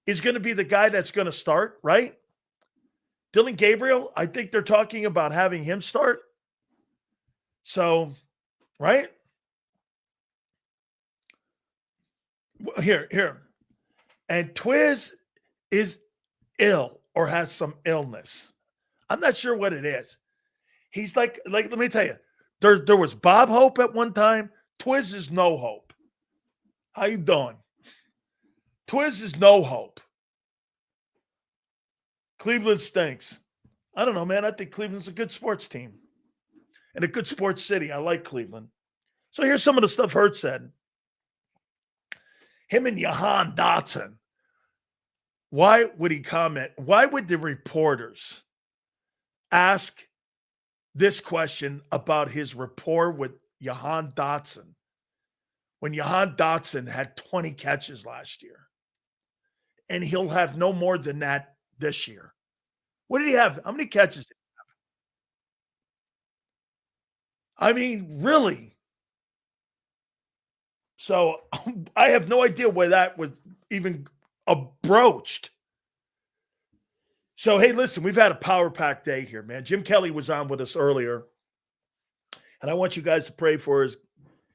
is going to be the guy that's going to start, right? Dylan Gabriel, I think they're talking about having him start. So, right? Here. And Twiz is ill or has some illness. I'm not sure what it is. He's like let me tell you, there was Bob Hope at one time. Twiz is no hope. How you doing? Twiz is no hope. Cleveland stinks. I don't know, man. I think Cleveland's a good sports team and a good sports city. I like Cleveland. So here's some of the stuff Hurt said. Him and Jahan Dotson. Why would he comment? Why would the reporters ask this question about his rapport with Jahan Dotson when Jahan Dotson had 20 catches last year? And he'll have no more than that this year. What did he have? How many catches did he have? I mean, really? So I have no idea why that was even broached. So, hey, listen, we've had a power pack day here, man. Jim Kelly was on with us earlier, and I want you guys to pray for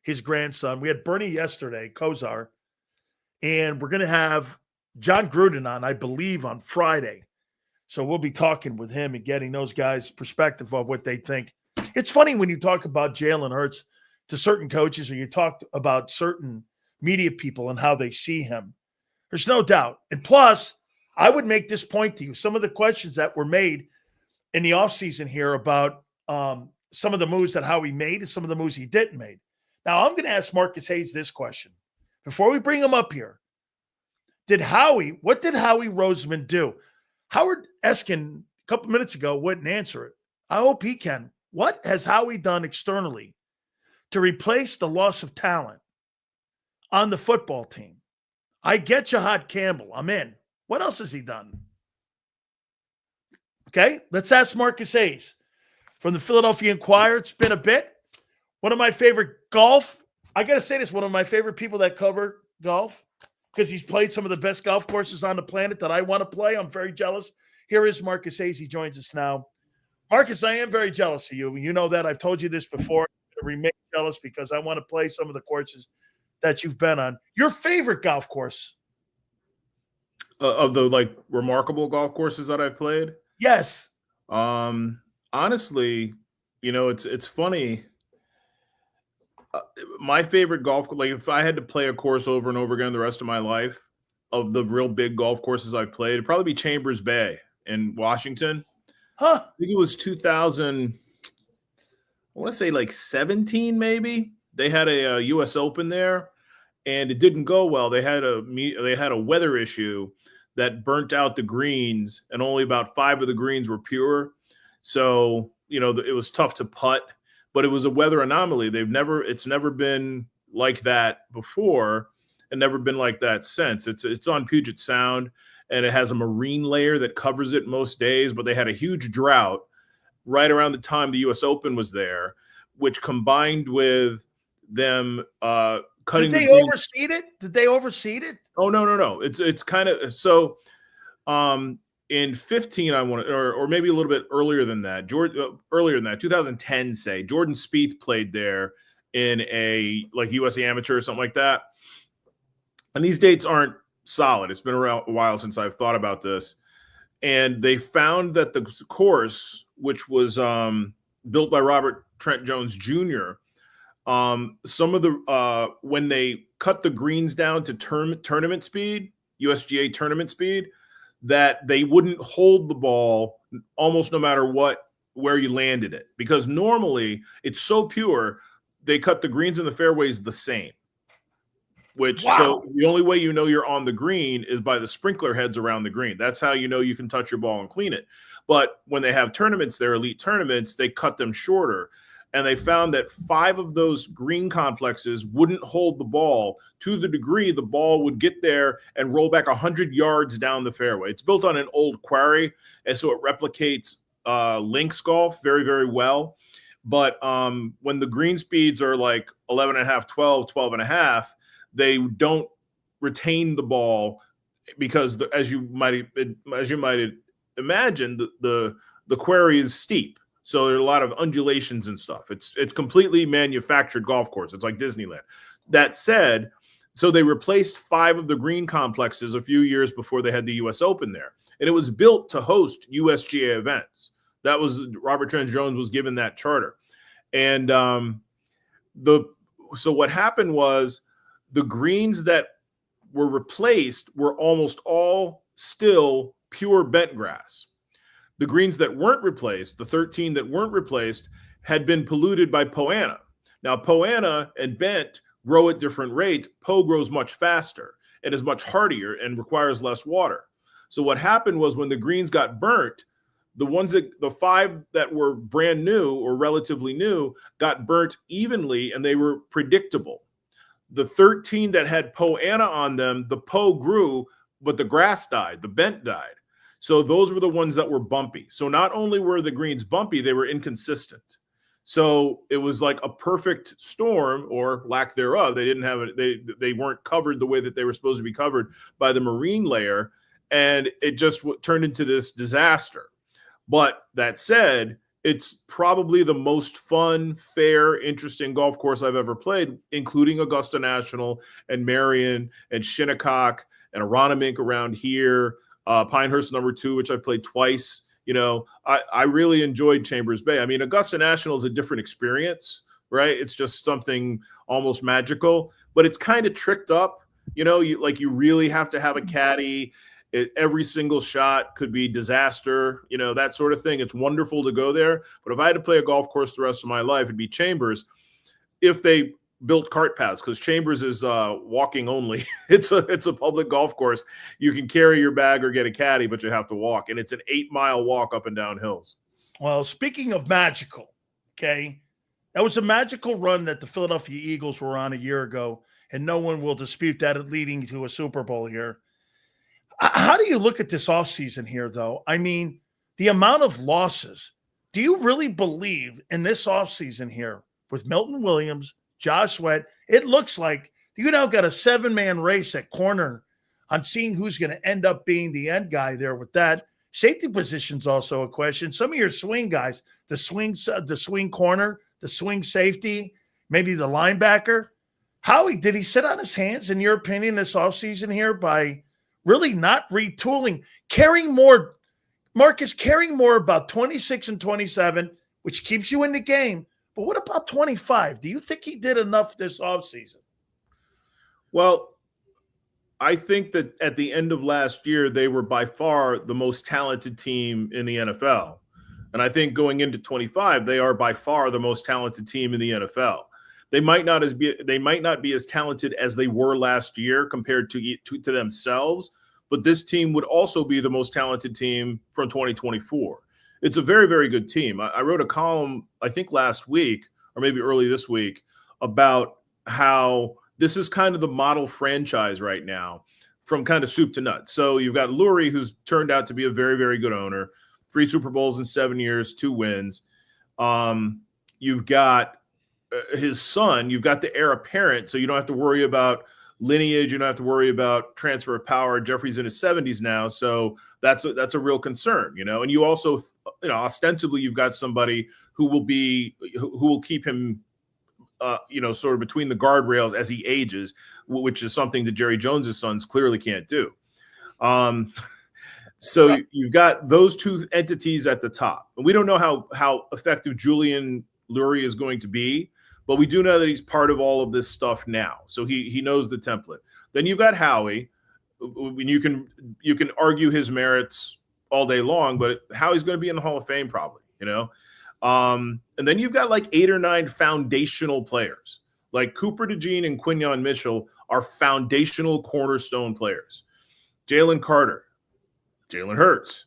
his grandson. We had Bernie yesterday, Kozar, and we're going to have John Gruden on, I believe, on Friday. So we'll be talking with him and getting those guys' perspective of what they think. It's funny when you talk about Jalen Hurts to certain coaches or you talk about certain media people and how they see him. There's no doubt. And plus, I would make this point to you. Some of the questions that were made in the offseason here about some of the moves that Howie made and some of the moves he didn't make. Now, I'm going to ask Marcus Hayes this question. Before we bring him up here, what did Howie Roseman do? Howard Eskin, a couple minutes ago, wouldn't answer it. I hope he can. What has Howie done externally to replace the loss of talent on the football team? I get Jahad Campbell. I'm in. What else has he done? Okay, let's ask Marcus Hayes from the Philadelphia Inquirer. It's been a bit. One of my favorite golf. I got to say this, one of my favorite people that cover golf because he's played some of the best golf courses on the planet that I want to play. I'm very jealous. Here is Marcus Hayes. He joins us now. Marcus, I am very jealous of you. You know that. I've told you this before. I remain jealous because I want to play some of the courses that you've been on. Your favorite golf course? Of the remarkable golf courses that I've played? Yes. Honestly, it's funny. My favorite golf, if I had to play a course over and over again the rest of my life, of the real big golf courses I've played, it'd probably be Chambers Bay in Washington. Huh. I think it was 2000. I want to say 17 maybe. They had a U.S. Open there, and it didn't go well. They had a weather issue that burnt out the greens, and only about 5 of the greens were pure. So it was tough to putt. But it was a weather anomaly. It's never been like that before and never been like that since. It's on Puget Sound, and it has a marine layer that covers it most days, but they had a huge drought right around the time the U.S. Open was there, which combined with them cutting. Did they overseed it? Did they overseed it? Oh, no. It's kind of so in 15, I want to, or maybe a little bit earlier than that, 2010, say, Jordan Spieth played there in a US Amateur or something like that. And these dates aren't solid. It's been around a while since I've thought about this. And they found that the course, which was built by Robert Trent Jones Jr., some of the when they cut the greens down to tournament speed, USGA tournament speed, that they wouldn't hold the ball almost no matter where you landed it, because normally it's so pure they cut the greens and the fairways the same. So the only way you're on the green is by the sprinkler heads around the green. That's how you can touch your ball and clean it. But when they have tournaments, their elite tournaments, they cut them shorter. And they found that 5 of those green complexes wouldn't hold the ball to the degree the ball would get there and roll back 100 yards down the fairway. It's built on an old quarry, and so it replicates links golf very, very well. But when the green speeds are 11.5, 12, 12.5, they don't retain the ball because as you might imagine, the quarry is steep. So there are a lot of undulations and stuff. It's completely manufactured golf course. It's like Disneyland. That said, so they replaced 5 of the green complexes a few years before they had the U.S. Open there. And it was built to host USGA events. That was Robert Trent Jones was given that charter. And so what happened was the greens that were replaced were almost all still pure bent grass. The greens that weren't replaced, the 13 that weren't replaced, had been polluted by poa annua. Now, poa annua and bent grow at different rates. Poa grows much faster and is much hardier and requires less water. So what happened was when the greens got burnt, the 5 that were brand new or relatively new got burnt evenly, and they were predictable. The 13 that had poa annua on them, the poa grew, but the grass died, the bent died. So those were the ones that were bumpy. So not only were the greens bumpy, they were inconsistent. So it was like a perfect storm, or lack thereof. They didn't have it. They weren't covered the way that they were supposed to be covered by the marine layer, and it just turned into this disaster. But that said, it's probably the most fun, fair, interesting golf course I've ever played, including Augusta National and Marion and Shinnecock and Aronimink around here, Pinehurst number 2, which I played twice. You know, I really enjoyed Chambers Bay. I mean, Augusta National is a different experience, right? It's just something almost magical, but it's kind of tricked up. You know, you really have to have a caddy. Every single shot could be disaster, you know, that sort of thing. It's wonderful to go there. But if I had to play a golf course the rest of my life, it'd be Chambers if they built cart paths, because Chambers is walking only. It's a public golf course. You can carry your bag or get a caddy, but you have to walk. And it's an 8-mile walk up and down hills. Well, speaking of magical, okay, that was a magical run that the Philadelphia Eagles were on a year ago, and no one will dispute that, leading to a Super Bowl here. How do you look at this offseason here, though? I mean, the amount of losses. Do you really believe in this offseason here with Milton Williams, Josh Sweat? It looks like you now got a 7-man race at corner on seeing who's going to end up being the end guy there with that. Safety position's also a question. Some of your swing guys, the swing corner, the swing safety, maybe the linebacker. Howie, did he sit on his hands, in your opinion, this offseason here by really not retooling, caring more about 26 and 27, which keeps you in the game. But what about 25? Do you think he did enough this offseason? Well, I think that at the end of last year, they were by far the most talented team in the NFL. And I think going into 25, they are by far the most talented team in the NFL. They might not be as talented as they were last year compared to themselves, but this team would also be the most talented team from 2024. It's a very, very good team. I wrote a column, I think last week or maybe early this week, about how this is kind of the model franchise right now from kind of soup to nuts. So you've got Lurie, who's turned out to be a very, very good owner, 3 Super Bowls in 7 years, 2 wins. You've got his son, you've got the heir apparent, so you don't have to worry about lineage, you don't have to worry about transfer of power. Jeffrey's in his 70s now, so that's a real concern, you know. And you also, you know, ostensibly you've got somebody who will keep him you know, sort of between the guardrails as he ages, which is something that Jerry Jones's sons clearly can't do. So you've got those 2 entities at the top. And we don't know how effective Julian Lurie is going to be, but we do know that he's part of all of this stuff now. So he knows the template. Then you've got Howie. You can argue his merits all day long, but Howie's going to be in the Hall of Fame probably, you know. And then you've got like 8 or 9 foundational players. Like Cooper DeJean and Quinyon Mitchell are foundational cornerstone players. Jalen Carter, Jalen Hurts.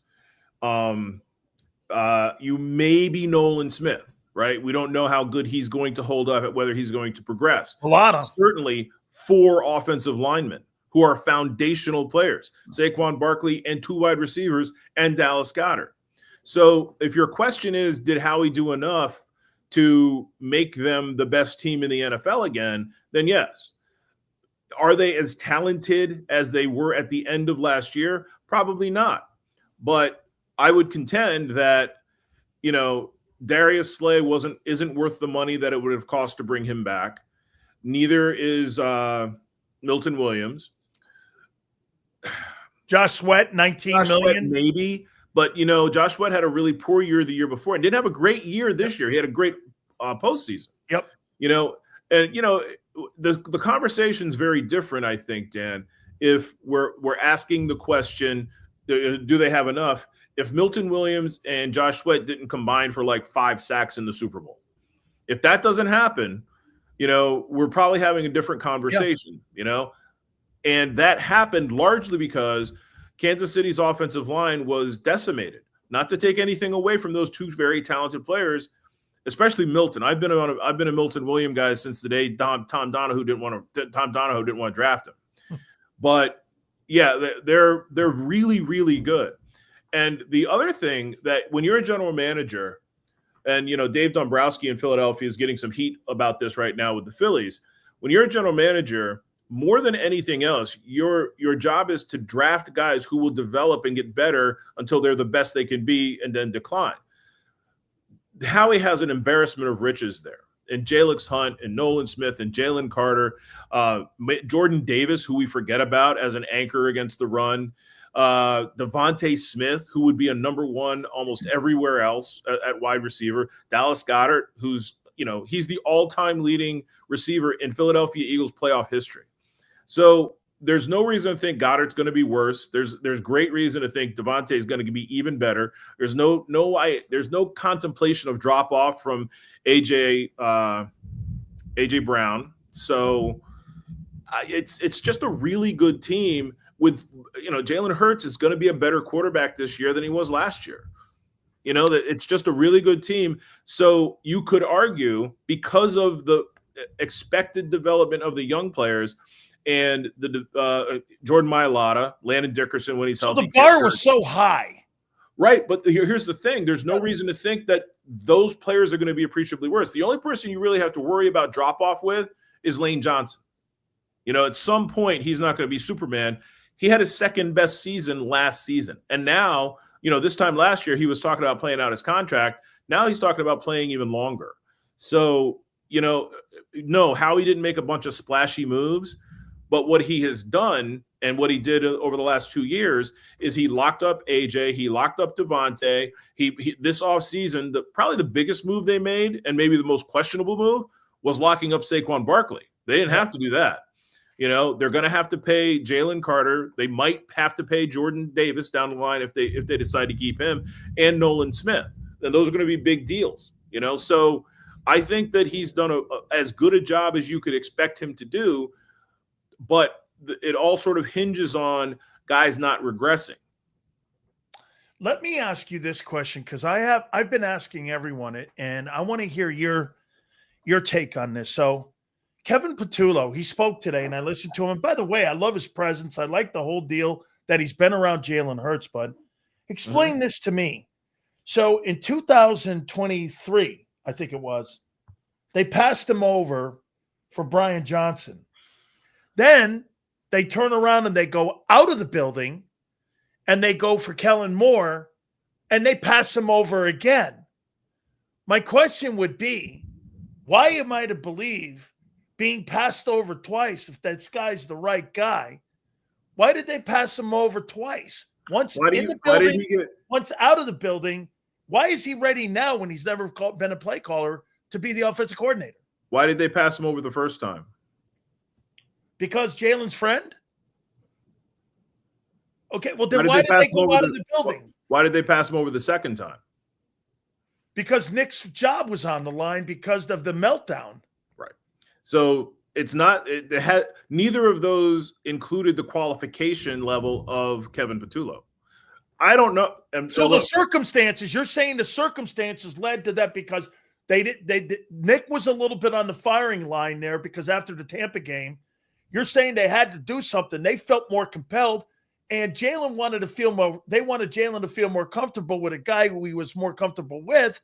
You maybe Nolan Smith, right? We don't know how good he's going to hold up, at whether he's going to progress. A lot of certainly 4 offensive linemen who are foundational players, Saquon Barkley, and 2 wide receivers, and Dallas Goedert. So if your question is, did Howie do enough to make them the best team in the NFL again, then yes. Are they as talented as they were at the end of last year? Probably not. But I would contend that, Darius Slay isn't worth the money that it would have cost to bring him back. Neither is Milton Williams. Josh Sweat, 19 Josh million. Sweat, maybe. But, Josh Sweat had a really poor year the year before and didn't have a great year this year. He had a great postseason. Yep. The conversation's very different, I think, Dan, if we're asking the question, do they have enough? If Milton Williams and Josh Sweat didn't combine for like 5 sacks in the Super Bowl, if that doesn't happen, we're probably having a different conversation, and that happened largely because Kansas City's offensive line was decimated. Not to take anything away from those two very talented players, especially Milton. I've been a Milton Williams guy since the day Tom Donahoe didn't want to draft him. But yeah, they're really, really good. And the other thing that when you're a general manager, and Dave Dombrowski in Philadelphia is getting some heat about this right now with the Phillies. When you're a general manager, more than anything else, your job is to draft guys who will develop and get better until they're the best they can be and then decline. Howie has an embarrassment of riches there. And Jalix Hunt and Nolan Smith and Jalen Carter, Jordan Davis, who we forget about as an anchor against the run, Devontae Smith, who would be a number one almost everywhere else at wide receiver, Dallas Goedert, who's, he's the all-time leading receiver in Philadelphia Eagles playoff history. So there's no reason to think Goddard's going to be worse. There's great reason to think Devontae is going to be even better. There's no contemplation of drop off from AJ Brown. So it's just a really good team with, Jalen Hurts is going to be a better quarterback this year than he was last year. That it's just a really good team. So you could argue, because of the expected development of the young players and the Jordan Mailata, Landon Dickerson when he's healthy. So the bar was so high. Right, but here's the thing. There's no reason to think that those players are going to be appreciably worse. The only person you really have to worry about drop-off with is Lane Johnson. At some point, he's not going to be Superman. He had his second best season last season. And now, this time last year, he was talking about playing out his contract. Now he's talking about playing even longer. So, no, Howie didn't make a bunch of splashy moves. But what he has done and what he did over the last 2 years is he locked up AJ, he locked up Devontae. He this offseason, probably the biggest move they made and maybe the most questionable move was locking up Saquon Barkley. They didn't have to do that. They're going to have to pay Jalen Carter. They might have to pay Jordan Davis down the line if they decide to keep him, and Nolan Smith. And those are going to be big deals. So I think that he's done as good a job as you could expect him to do. But it all sort of hinges on guys not regressing. Let me ask you this question, because I've been asking everyone it, and I want to hear your take on this. So Kevin Patullo, he spoke today, and I listened to him. By the way, I love his presence. I like the whole deal that he's been around Jalen Hurts. But explain this to me. So in 2023, I think it was, they passed him over for Brian Johnson. Then they turn around and they go out of the building and they go for Kellen Moore and they pass him over again. My question would be, why am I to believe being passed over twice, if that guy's the right guy, why did they pass him over twice? Once in the building, once out of the building. Why is he ready now when he's never been a play caller to be the offensive coordinator? Why did they pass him over the first time? Because Jalen's friend? Okay, well, then why did they go out of the building? Why did they pass him over the second time? Because Nick's job was on the line because of the meltdown. Right. So it's not – neither of those included the qualification level of Kevin Patullo. I don't know. So the circumstances – you're saying the circumstances led to that because Nick was a little bit on the firing line there because after the Tampa game – you're saying they had to do something. They felt more compelled, and Jalen wanted to feel more. They wanted Jalen to feel more comfortable with a guy who he was more comfortable with.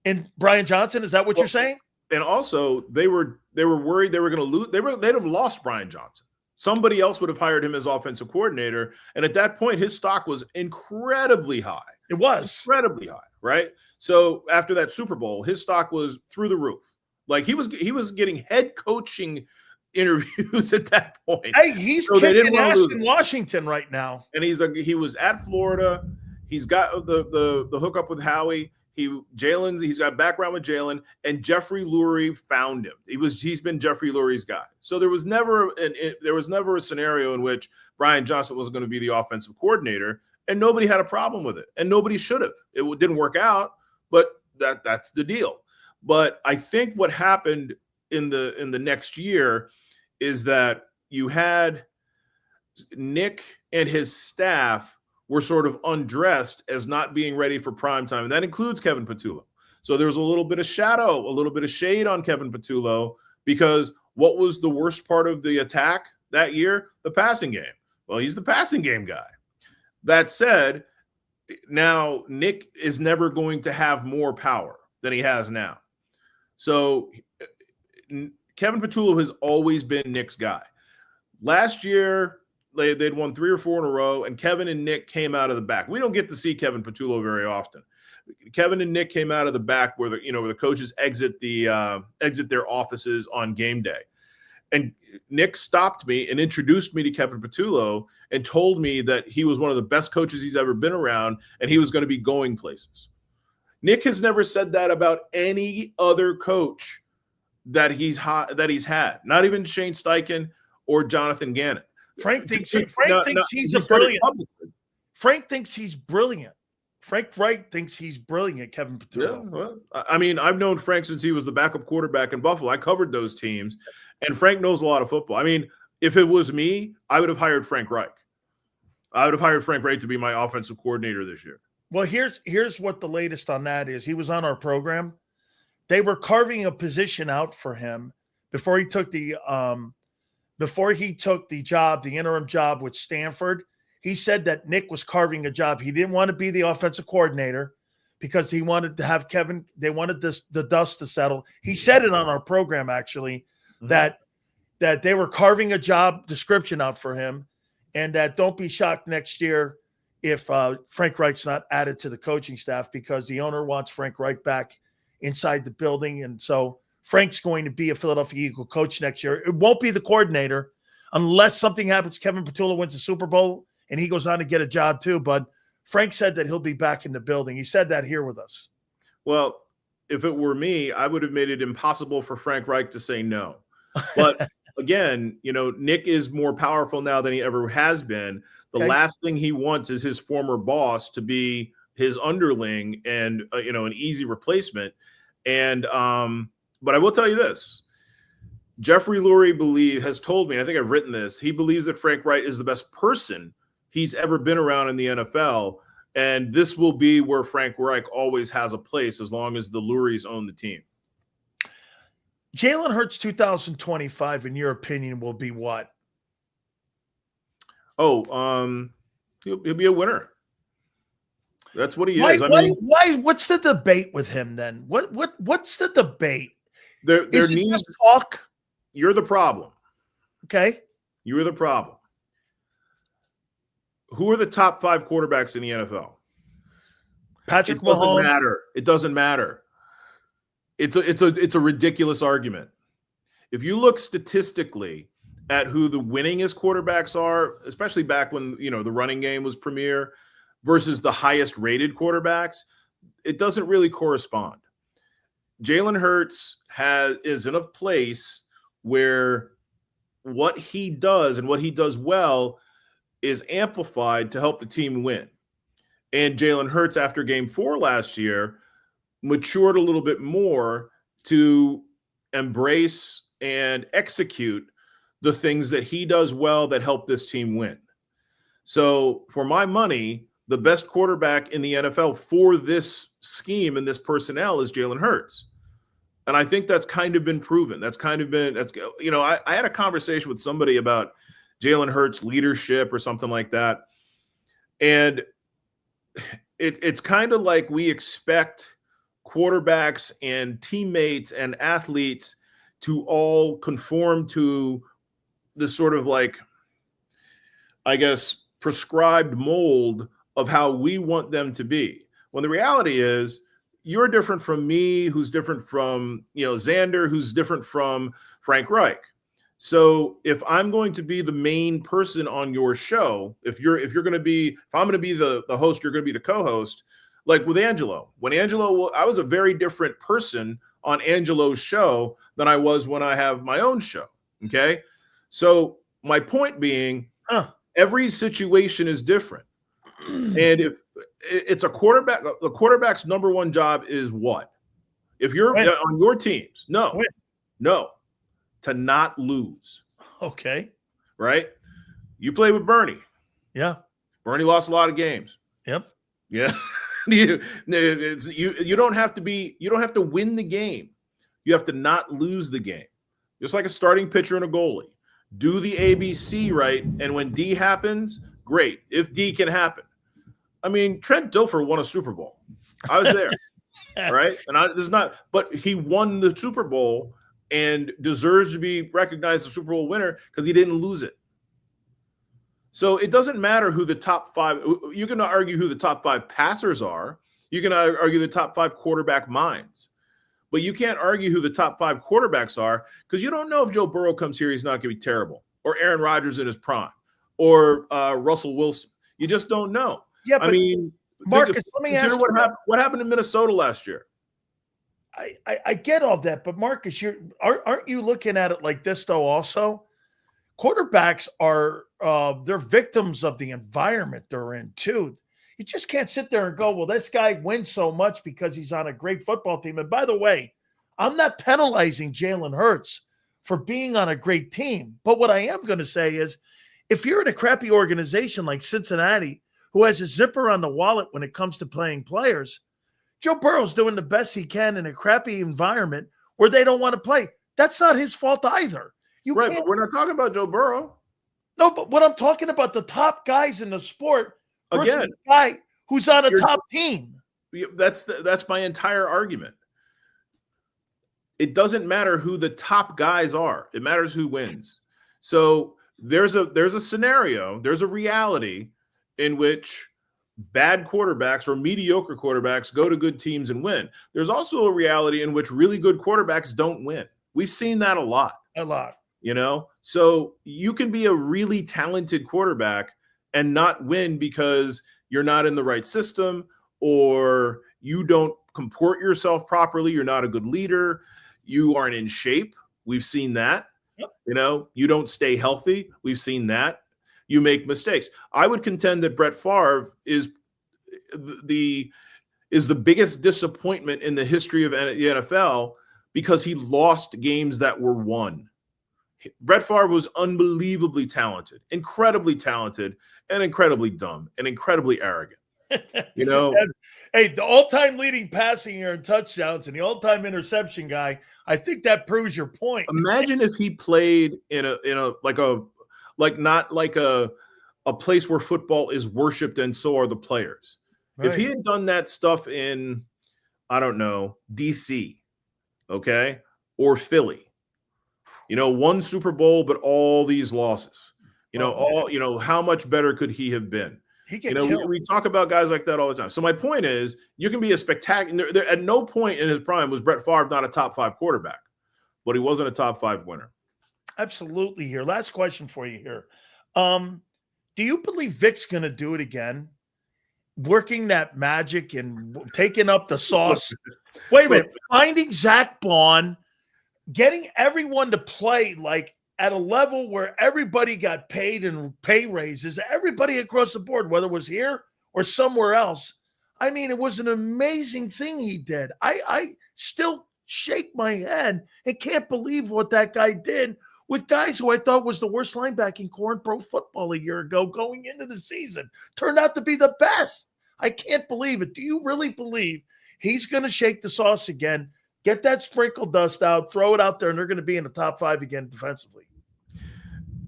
And Brian Johnson, is that what you're saying? And also, they were worried they were going to lose. They'd have lost Brian Johnson. Somebody else would have hired him as offensive coordinator, and at that point, his stock was incredibly high. It was incredibly high, right? So after that Super Bowl, his stock was through the roof. Like he was getting head coaching interviews at that point. Hey, he's kicking ass in Washington right now, and he was at Florida. He's got the hookup with Howie. He's got background with Jalen, and Jeffrey Lurie found him. He's been Jeffrey Lurie's guy. So there was never a scenario in which Brian Johnson was going to be the offensive coordinator, and nobody had a problem with it, and nobody should have. It didn't work out, but that's the deal. But I think what happened in the next year is that you had Nick and his staff were sort of undressed as not being ready for prime time. And that includes Kevin Patullo. So there was a little bit of shade on Kevin Patullo, because what was the worst part of the attack that year? The passing game. Well, he's the passing game guy. That said, now Nick is never going to have more power than he has now. So Kevin Patullo has always been Nick's guy. Last year, they'd won 3 or 4 in a row, and Kevin and Nick came out of the back. We don't get to see Kevin Patullo very often. Kevin and Nick came out of the back where the coaches exit their offices on game day. And Nick stopped me and introduced me to Kevin Patullo and told me that he was one of the best coaches he's ever been around, and he was going to be going places. Nick has never said that about any other coach that he's had, not even Shane Steichen or Jonathan Gannon. Frank thinks he's brilliant. Frank thinks he's brilliant. Frank Wright thinks he's brilliant, Kevin Patullo. Yeah, well, I mean, I've known Frank since he was the backup quarterback in Buffalo. I covered those teams, and Frank knows a lot of football. I mean, if it was me, I would have hired Frank Reich. I would have hired Frank Reich to be my offensive coordinator this year. Well, here's what the latest on that is. He was on our program. They were carving a position out for him before he took the job, the interim job with Stanford. He said that Nick was carving a job. He didn't want to be the offensive coordinator because he wanted to have Kevin. They wanted the dust to settle. He said it on our program, actually, that they were carving a job description out for him, and that don't be shocked next year if Frank Reich's not added to the coaching staff, because the owner wants Frank Reich back inside the building. And so Frank's going to be a Philadelphia Eagle coach next year. It won't be the coordinator unless something happens. Kevin Patullo wins the Super Bowl and he goes on to get a job too. But Frank said that he'll be back in the building. He said that here with us. Well, if it were me, I would have made it impossible for Frank Reich to say no. But again, Nick is more powerful now than he ever has been. The last thing he wants is his former boss to be his underling and, an easy replacement. And, but I will tell you this. Jeffrey Lurie has told me, I think I've written this, he believes that Frank Reich is the best person he's ever been around in the NFL. And this will be where Frank Reich always has a place as long as the Luries own the team. Jalen Hurts 2025, in your opinion, will be what? He'll be a winner. That's what he is. Why? What's the debate with him then? What's the debate? There is it just talk? You're the problem. Okay. You're the problem. Who are the top 5 quarterbacks in the NFL? Patrick Mahomes. Doesn't matter. It doesn't matter. It's a ridiculous argument. If you look statistically at who the winningest quarterbacks are, especially back when the running game was premier versus the highest rated quarterbacks, it doesn't really correspond. Jalen Hurts is in a place where what he does and what he does well is amplified to help the team win. And Jalen Hurts, after game 4 last year, matured a little bit more to embrace and execute the things that he does well that help this team win. So for my money, the best quarterback in the NFL for this scheme and this personnel is Jalen Hurts. And I think that's kind of been proven. I had a conversation with somebody about Jalen Hurts' leadership or something like that. And it's kind of like we expect quarterbacks and teammates and athletes to all conform to this sort of like, I guess, prescribed mold of how we want them to be. When the reality is, you're different from me, who's different from, Xander, who's different from Frank Reich. So if I'm going to be the main person on your show, if I'm going to be the host, you're going to be the co-host, like with Angelo. I was a very different person on Angelo's show than I was when I have my own show. Okay. So my point being, every situation is different. And if it's a quarterback, the quarterback's number one job is what? If you're on your teams, no, to not lose. Okay. Right? You play with Bernie. Yeah. Bernie lost a lot of games. Yep. Yeah. you don't have to win the game. You have to not lose the game. Just like a starting pitcher and a goalie. Do the ABC right, and when D happens, great. If D can happen. I mean, Trent Dilfer won a Super Bowl. I was there. Right? And but he won the Super Bowl and deserves to be recognized as a Super Bowl winner because he didn't lose it. So it doesn't matter who the top five, you can argue who the top five passers are. You can argue the top five quarterback minds. But you can't argue who the top five quarterbacks are because you don't know if Joe Burrow comes here, he's not going to be terrible. Or Aaron Rodgers in his prime. Or Russell Wilson. You just don't know. Yeah, but Marcus, let me ask you what happened in Minnesota last year. I get all that, but Marcus, aren't you looking at it like this though? Also, quarterbacks are they're victims of the environment they're in too. You just can't sit there and go, well, this guy wins so much because he's on a great football team. And by the way, I'm not penalizing Jalen Hurts for being on a great team. But what I am going to say is, if you're in a crappy organization like Cincinnati, who has a zipper on the wallet when it comes to playing players, Joe Burrow's doing the best he can in a crappy environment where they don't want to play. That's not his fault either. Right, but we're not talking about Joe Burrow. No, but what I'm talking about, the top guys in the sport versus again, the guy who's on a top team. That's my entire argument. It doesn't matter who the top guys are. It matters who wins. So there's a scenario, there's a reality in which bad quarterbacks or mediocre quarterbacks go to good teams and win. There's also a reality in which really good quarterbacks don't win. We've seen that a lot. So you can be a really talented quarterback and not win because you're not in the right system or you don't comport yourself properly. You're not a good leader. You aren't in shape. We've seen that. Yep. You don't stay healthy. We've seen that. You make mistakes. I would contend that Brett Favre is the biggest disappointment in the history of the NFL because he lost games that were won. Brett Favre was unbelievably talented, incredibly talented, and incredibly dumb, and incredibly arrogant. Hey, the all-time leading passing year in touchdowns and the all-time interception guy, I think that proves your point. Imagine if he played in a place where football is worshipped and so are the players. Right. If he had done that stuff in, I don't know, DC, okay, or Philly, one Super Bowl, but all these losses, how much better could he have been? We talk about guys like that all the time. So my point is, you can be a spectacular. At no point in his prime was Brett Favre not a top 5 quarterback, but he wasn't a top 5 winner. Absolutely. Here, last question for you here. Do you believe Vic's going to do it again? Working that magic and taking up the sauce. Wait a minute. Finding Zach Bond, getting everyone to play like at a level where everybody got paid and pay raises, everybody across the board, whether it was here or somewhere else. I mean, it was an amazing thing he did. I still shake my head and can't believe what that guy did with guys who I thought was the worst linebacking core in pro football a year ago going into the season. Turned out to be the best. I can't believe it. Do you really believe he's going to shake the sauce again, get that sprinkle dust out, throw it out there, and they're going to be in the top 5 again defensively?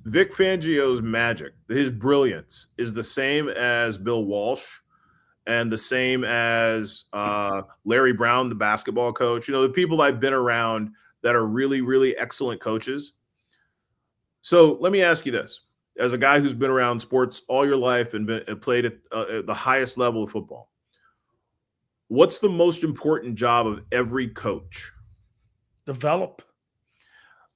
Vic Fangio's magic, his brilliance, is the same as Bill Walsh and the same as Larry Brown, the basketball coach. The people I've been around that are really, really excellent coaches. So let me ask you this. As a guy who's been around sports all your life and played at the highest level of football, what's the most important job of every coach? Develop.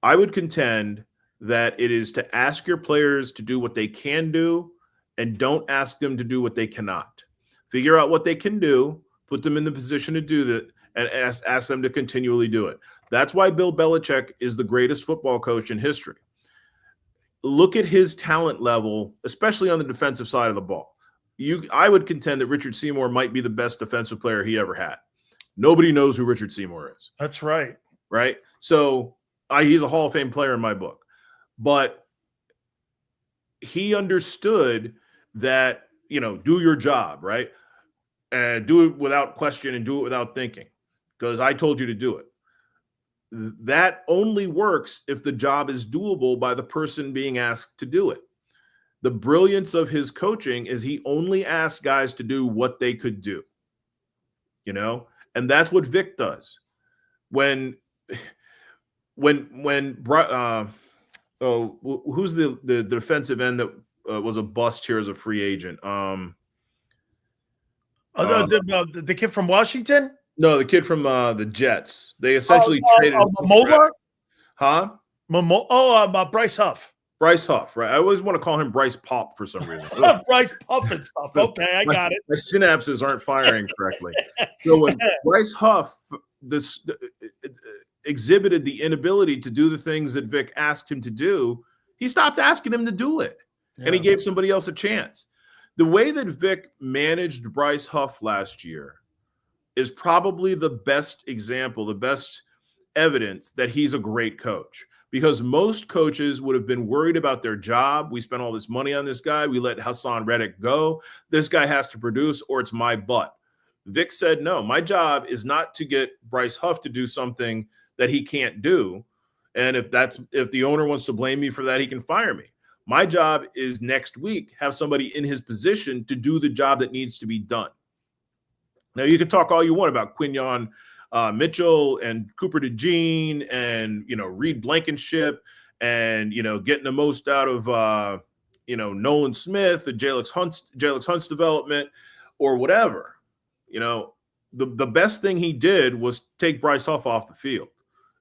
I would contend that it is to ask your players to do what they can do and don't ask them to do what they cannot. Figure out what they can do, put them in the position to do that, and ask them to continually do it. That's why Bill Belichick is the greatest football coach in history. Look at his talent level, especially on the defensive side of the ball. I would contend that Richard Seymour might be the best defensive player he ever had. Nobody knows who Richard Seymour is. That's right. Right? So he's a Hall of Fame player in my book. But he understood that, do your job, right? And do it without question and do it without thinking, because I told you to do it. That only works if the job is doable by the person being asked to do it. The brilliance of his coaching is he only asked guys to do what they could do, and that's what Vic does. Who's the defensive end that was a bust here as a free agent? The kid from Washington? No, the kid from the Jets. They essentially traded Momola? Huh? Bryce Huff. Bryce Huff, right? I always want to call him Bryce Pop for some reason. Bryce Puff and stuff. Okay, I got it. My synapses aren't firing correctly. So when Bryce Huff exhibited the inability to do the things that Vic asked him to do, he stopped asking him to do it, and he gave somebody else a chance. The way that Vic managed Bryce Huff last year is probably the best example, the best evidence that he's a great coach. Because most coaches would have been worried about their job. We spent all this money on this guy. We let Hassan Reddick go. This guy has to produce or it's my butt. Vic said, no, my job is not to get Bryce Huff to do something that he can't do. And if the owner wants to blame me for that, he can fire me. My job is next week, have somebody in his position to do the job that needs to be done. Now, you can talk all you want about Quinyon Mitchell and Cooper DeJean and, Reed Blankenship and, getting the most out of, Nolan Smith and Jalen Hunt's development or whatever. The best thing he did was take Bryce Huff off the field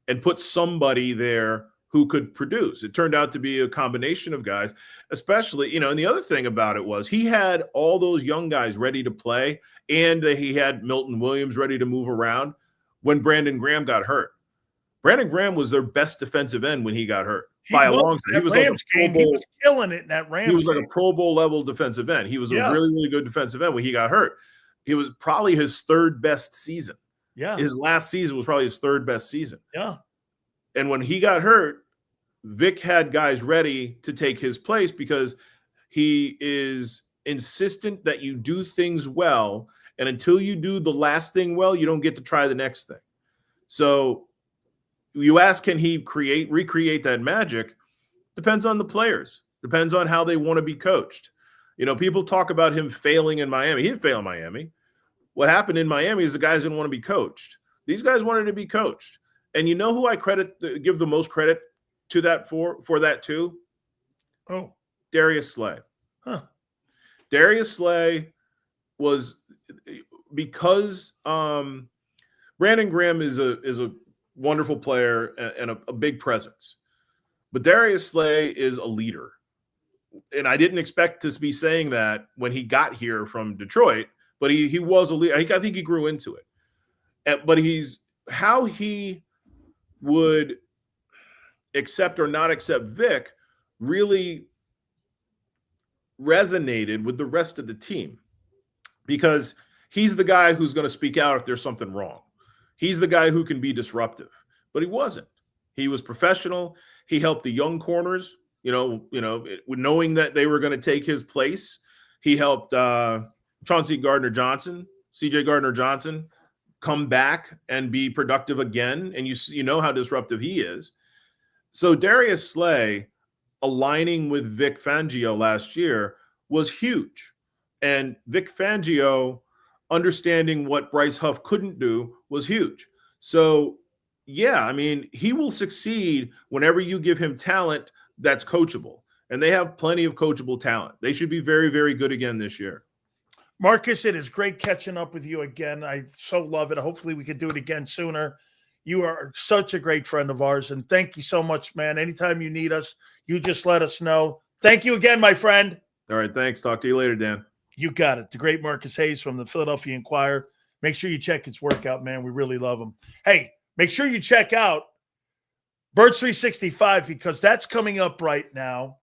and put somebody there who could produce. It turned out to be a combination of guys, especially, and the other thing about it was he had all those young guys ready to play and he had Milton Williams ready to move around when Brandon Graham got hurt. Brandon Graham was their best defensive end when he got hurt by a long shot. He was he was killing it in that Rams. He was like a Pro Bowl level defensive end. He was a really, really good defensive end when he got hurt. It was probably his third best season. Yeah. His last season was probably his third best season. Yeah. And when he got hurt, Vic had guys ready to take his place because he is insistent that you do things well. And until you do the last thing well, you don't get to try the next thing. So you ask, can he recreate that magic? Depends on the players. Depends on how they want to be coached. People talk about him failing in Miami. He didn't fail in Miami. What happened in Miami is the guys didn't want to be coached. These guys wanted to be coached. And you know who I give the most credit to that for that too? Oh, Darius Slay. Huh. Darius Slay was because Brandon Graham is a wonderful player and a big presence, but Darius Slay is a leader, and I didn't expect to be saying that when he got here from Detroit, but he was a leader. I think he grew into it, but how he would accept or not accept Vic really resonated with the rest of the team because he's the guy who's going to speak out if there's something wrong. He's the guy who can be disruptive, but he wasn't. He was professional. He helped the young corners, knowing that they were going to take his place. He helped Chauncey Gardner-Johnson, CJ Gardner-Johnson, come back and be productive again. And you know how disruptive he is. So Darius Slay aligning with Vic Fangio last year was huge. And Vic Fangio understanding what Bryce Huff couldn't do was huge. So, yeah, I mean, he will succeed whenever you give him talent that's coachable. And they have plenty of coachable talent. They should be very, very good again this year. Marcus, it is great catching up with you again. I so love it. Hopefully we can do it again sooner. You are such a great friend of ours, and thank you so much, man. Anytime you need us, you just let us know. Thank you again, my friend. All right, thanks. Talk to you later, Dan. You got it. The great Marcus Hayes from the Philadelphia Inquirer. Make sure you check his workout, man. We really love him. Hey, make sure you check out Birds 365 because that's coming up right now.